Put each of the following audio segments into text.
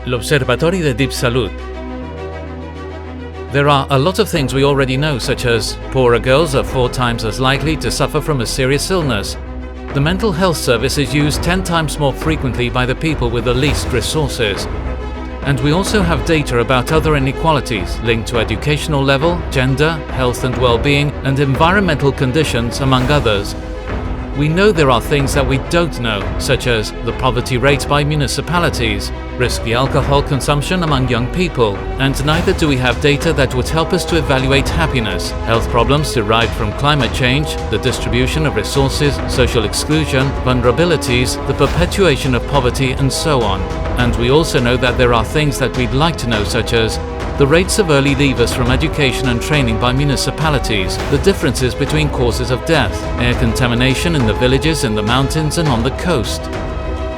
L'Observatori de Salut. There are a lot of things we already know, such as poorer girls are 4 times as likely to suffer from a serious illness. The mental health service is used 10 times more frequently by the people with the least resources. And we also have data about other inequalities linked to educational level, gender, health and well-being, and environmental conditions, among others. We know there are things that we don't know, such as the poverty rate by municipalities, risky alcohol consumption among young people, and neither do we have data that would help us to evaluate happiness, health problems derived from climate change, the distribution of resources, social exclusion, vulnerabilities, the perpetuation of poverty, and so on. And we also know that there are things that we'd like to know, such as the rates of early leavers from education and training by municipalities, the differences between causes of death, air contamination in the villages, in the mountains and on the coast.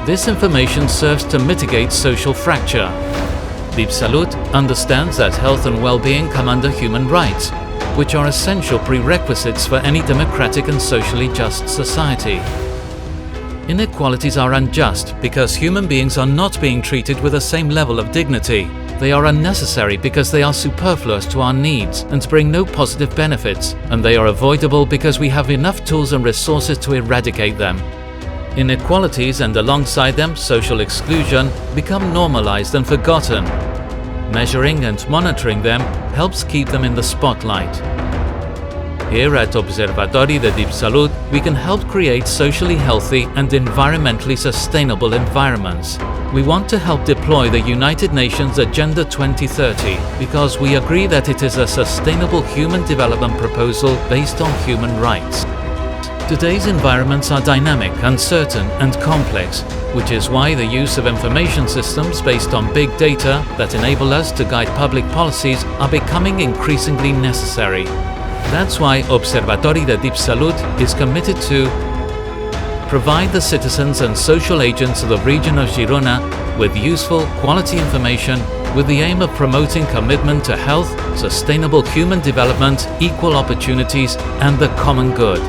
This information serves to mitigate social fracture. Salut understands that health and well-being come under human rights, which are essential prerequisites for any democratic and socially just society. Inequalities are unjust because human beings are not being treated with the same level of dignity. They are unnecessary because they are superfluous to our needs and bring no positive benefits, and they are avoidable because we have enough tools and resources to eradicate them. Inequalities and alongside them social exclusion become normalized and forgotten. Measuring and monitoring them helps keep them in the spotlight. Here at Observatori de Salut, we can help create socially healthy and environmentally sustainable environments. We want to help deploy the United Nations Agenda 2030 because we agree that it is a sustainable human development proposal based on human rights. Today's environments are dynamic, uncertain, and complex, which is why the use of information systems based on big data that enable us to guide public policies are becoming increasingly necessary. That's why Observatori de Salut is committed to provide the citizens and social agents of the region of Girona with useful, quality information with the aim of promoting commitment to health, sustainable human development, equal opportunities, and the common good.